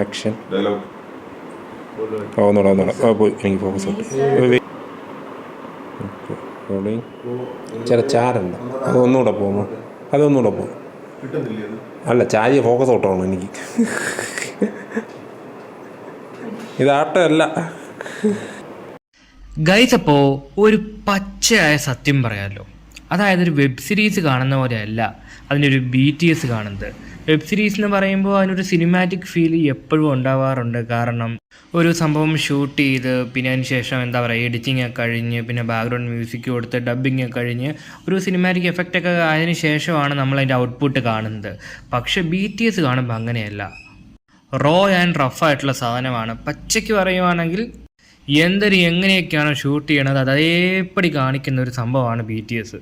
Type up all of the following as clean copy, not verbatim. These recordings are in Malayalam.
ആക്ഷൻ. ഒന്നുകൂടെ പോയി. എനിക്ക് ഫോക്കസ് ചില ചാരുണ്ട്. അതൊന്നുകൂടെ പോകുമോ? അതൊന്നുകൂടെ പോകും. അല്ല, ചാരിയ ഫോക്കസ് ഔട്ടാണ് എനിക്ക്. ഇതാട്ടമല്ല ഗൈസ്. അപ്പോൾ ഒരു പച്ചയായ സത്യം പറയാമല്ലോ, അതായത് ഒരു വെബ് സീരീസ് കാണുന്ന പോലെയല്ല അതിനൊരു BTS കാണുന്നത്. വെബ് സീരീസ് എന്ന് പറയുമ്പോൾ അതിനൊരു സിനിമാറ്റിക് ഫീൽ എപ്പോഴും ഉണ്ടാവാറുണ്ട്. കാരണം ഒരു സംഭവം ഷൂട്ട് ചെയ്ത് പിന്നെ അതിന് ശേഷം എന്താ പറയുക, എഡിറ്റിംഗ് ഒക്കെ കഴിഞ്ഞ് പിന്നെ ബാക്ക്ഗ്രൗണ്ട് മ്യൂസിക് കൊടുത്ത് ഡബ്ബിങ് ഒക്കെ കഴിഞ്ഞ് ഒരു സിനിമാറ്റിക് എഫക്റ്റ് ഒക്കെ അതിന് ശേഷമാണ് നമ്മൾ അതിൻ്റെ ഔട്ട്പുട്ട് കാണുന്നത്. പക്ഷേ BTS കാണുമ്പോൾ അങ്ങനെയല്ല. റോ ആൻഡ് റഫായിട്ടുള്ള സാധനമാണ്. പച്ചയ്ക്ക് പറയുവാണെങ്കിൽ എങ്ങനെയൊക്കെയാണ് ഷൂട്ട് ചെയ്യണത് അതേപടി കാണിക്കുന്ന ഒരു സംഭവമാണ് BTS.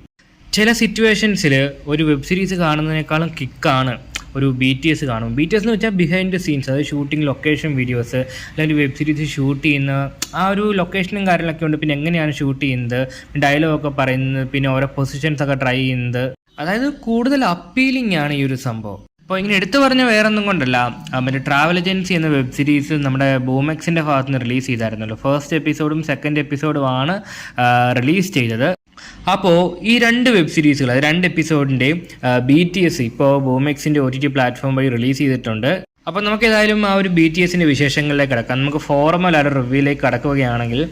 ചില സിറ്റുവേഷൻസിൽ ഒരു വെബ് സീരീസ് കാണുന്നതിനേക്കാളും കിക്കാണ് ഒരു BTS കാണും. BTS എന്ന് വെച്ചാൽ ബിഹൈൻഡ് ദ സീൻസ്, അതായത് ഷൂട്ടിംഗ് ലൊക്കേഷൻ വീഡിയോസ്, അല്ലെങ്കിൽ വെബ് സീരീസ് ഷൂട്ട് ചെയ്യുന്ന ആ ഒരു ലൊക്കേഷനും കാര്യങ്ങളൊക്കെ ഉണ്ട്. പിന്നെ എങ്ങനെയാണ് ഷൂട്ട് ചെയ്യുന്നത്, ഡയലോഗൊക്കെ പറയുന്നത്, പിന്നെ ഓരോ പൊസിഷൻസ് ഒക്കെ ട്രൈ ചെയ്യുന്നത്, അതായത് കൂടുതൽ അപ്പീലിംഗ് ആണ് ഈ ഒരു സംഭവം. അപ്പോൾ ഇങ്ങനെ എടുത്തു പറഞ്ഞ വേറൊന്നും കൊണ്ടല്ല, മറ്റേ ട്രാവൽ ഏജൻസി എന്ന വെബ് സീരീസ് നമ്മുടെ ബൂമെക്സിൻ്റെ ഭാഗത്ത് നിന്ന് റിലീസ് ചെയ്തായിരുന്നല്ലോ. ഫസ്റ്റ് എപ്പിസോഡും സെക്കൻഡ് എപ്പിസോഡുമാണ് റിലീസ് ചെയ്തത്. അപ്പോൾ ഈ 2 വെബ് സീരീസുകൾ, അത് 2 എപ്പിസോഡിൻ്റെയും BTS ഇപ്പോൾ ബൂമെക്സിൻ്റെ OTT പ്ലാറ്റ്ഫോം വഴി റിലീസ് ചെയ്തിട്ടുണ്ട്. അപ്പോൾ നമുക്ക് ഏതായാലും ആ ഒരു BTSൻ്റെ വിശേഷങ്ങളിലേക്ക് കിടക്കാം. നമുക്ക് ഫോർമൽ ആ ഒരു റിവ്യൂയിലേക്ക് കടക്കുകയാണെങ്കിൽ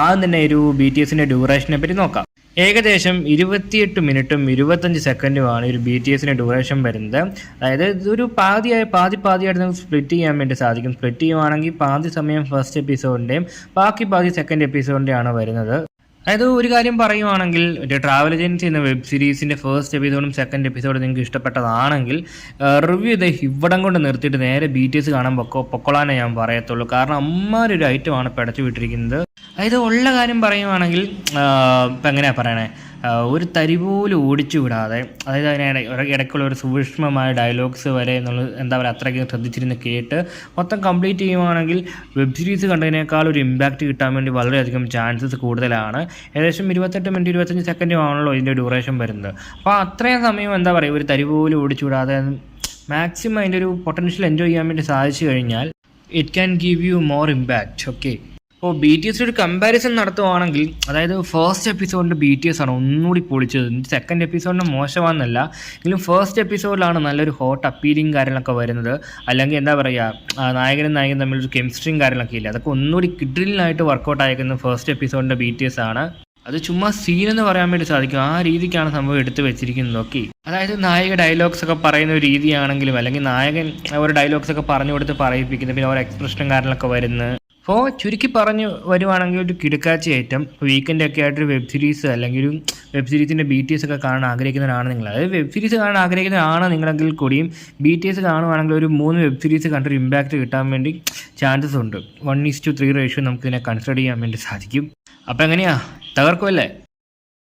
ആദ്യം തന്നെ ഒരു BTSൻ്റെ ഡ്യൂറേഷനെ പറ്റി നോക്കാം. ഏകദേശം 28 മിനിറ്റും 25 സെക്കൻഡുമാണ് ഒരു BTSൻ്റെ ഡ്യൂറേഷൻ വരുന്നത്. അതായത് ഇതൊരു പാതിയായിട്ട് നമുക്ക് സ്പ്ലിറ്റ് ചെയ്യാൻ വേണ്ടി സാധിക്കും. സ്പ്ലിറ്റ് ചെയ്യുവാണെങ്കിൽ പാതി സമയം ഫസ്റ്റ് എപ്പിസോഡിൻ്റെയും ബാക്കി പാതി സെക്കൻഡ് എപ്പിസോഡിൻ്റെയാണ് വരുന്നത്. അതായത് ഒരു കാര്യം പറയുവാണെങ്കിൽ, ഒരു ട്രാവൽ ഏജൻസി എന്ന വെബ് സീരീസിൻ്റെ ഫസ്റ്റ് എപ്പിസോഡും സെക്കൻഡ് എപ്പിസോഡും നിങ്ങൾക്ക് ഇഷ്ടപ്പെട്ടതാണെങ്കിൽ റിവ്യൂ ഇത് ഇവിടം കൊണ്ട് നിർത്തിയിട്ട് നേരെ BTS കാണാൻ പൊക്കോളാനേ ഞാൻ പറയത്തുള്ളൂ. കാരണം അമ്മാരൊരു ഐറ്റമാണ് പിടച്ചു വിട്ടിരിക്കുന്നത്. അതായത് ഉള്ള കാര്യം പറയുവാണെങ്കിൽ ഇപ്പം എങ്ങനെയാണ് പറയണേ, ഒരു തരി പോലും ഓടിച്ചു വിടാതെ, അതായത് അതിന് ഇടയ്ക്കുള്ള ഒരു സൂക്ഷ്മമായ ഡയലോഗ്സ് വരെ എന്നുള്ളത് എന്താ പറയുക അത്രയ്ക്ക് ശ്രദ്ധിച്ചിരുന്ന് കേട്ട് മൊത്തം കംപ്ലീറ്റ് ചെയ്യുവാണെങ്കിൽ വെബ് സീരീസ് കണ്ടതിനേക്കാൾ ഒരു ഇമ്പാക്റ്റ് കിട്ടാൻ വേണ്ടി വളരെയധികം ചാൻസസ് കൂടുതലാണ്. ഏകദേശം 28 മിനിറ്റ് 25 സെക്കൻഡും ആണല്ലോ ഇതിൻ്റെ ഡ്യൂറേഷൻ വരുന്നത്. അപ്പോൾ അത്രയും സമയം എന്താ പറയുക ഒരു തരി പോലും ഓടിച്ചു വിടാതെ മാക്സിമം അതിൻ്റെ ഒരു പൊട്ടൻഷ്യൽ എൻജോയ് ചെയ്യാൻ വേണ്ടി സാധിച്ചു കഴിഞ്ഞാൽ it can give you more impact. Okay, അപ്പോൾ BTS ഒരു കമ്പാരിസൺ നടത്തുവാണെങ്കിൽ, അതായത് ഫസ്റ്റ് എപ്പിസോഡിൻ്റെ BTS ആണ് ഒന്നുകൂടി പൊളിച്ചത്. സെക്കൻഡ് എപ്പിസോഡിന് മോശമാണെന്നല്ല, എങ്കിലും ഫസ്റ്റ് എപ്പിസോഡിലാണ് നല്ലൊരു ഹോട്ട് അപ്പീലിങ് കാര്യങ്ങളൊക്കെ വരുന്നത്. അല്ലെങ്കിൽ എന്താ പറയുക, നായകനും നായകനും തമ്മിലൊരു കെമിസ്ട്രിയും കാര്യങ്ങളൊക്കെ ഇല്ല, അതൊക്കെ ഒന്നുകൂടി കിഡ്രിലായിട്ട് വർക്കൗട്ട് ആയിരിക്കുന്നത് ഫസ്റ്റ് എപ്പിസോഡിൻ്റെ BTS ആണ്. അത് ചുമ്മാ സീനെന്ന് പറയാൻ വേണ്ടി സാധിക്കും, ആ രീതിക്കാണ് സംഭവം എടുത്ത് വെച്ചിരിക്കുന്നത്. ഓക്കെ, അതായത് നായിക ഡയലോഗ്സ് ഒക്കെ പറയുന്ന ഒരു രീതിയാണെങ്കിലും, അല്ലെങ്കിൽ നായകൻ ഒരു ഡയലോഗ്സ് ഒക്കെ പറഞ്ഞു കൊടുത്ത് പറയിപ്പിക്കുന്നത്, പിന്നെ ഓരോ എക്സ്പ്രഷനും കാര്യങ്ങളൊക്കെ വരുന്നത്. അപ്പോൾ ചുരുക്കി പറഞ്ഞു വരുവാണെങ്കിൽ ഒരു കിടക്കാച്ചി ഐറ്റം വീക്കെൻഡൊക്കെ ആയിട്ടൊരു വെബ് സീരീസ് അല്ലെങ്കിൽ ഒരു വെബ് സീരീസിൻ്റെ BTS ഒക്കെ കാണാൻ ആഗ്രഹിക്കുന്നവരാണ് നിങ്ങൾ. അതായത് വെബ് സീരീസ് കാണാൻ ആഗ്രഹിക്കുന്നതാണ് നിങ്ങളെങ്കിൽ കൂടിയും BTS കാണുവാണെങ്കിൽ ഒരു 3 വെബ് സീരീസ് കണ്ടൊരു ഇമ്പാക്റ്റ് കിട്ടാൻ വേണ്ടി ചാൻസസ് ഉണ്ട്. 1:3 റേഷ്യോ നമുക്കിതിനെ കൺസിഡർ ചെയ്യാൻ വേണ്ടി സാധിക്കും. അപ്പോൾ എങ്ങനെയാ, തകർക്കുമല്ലേ?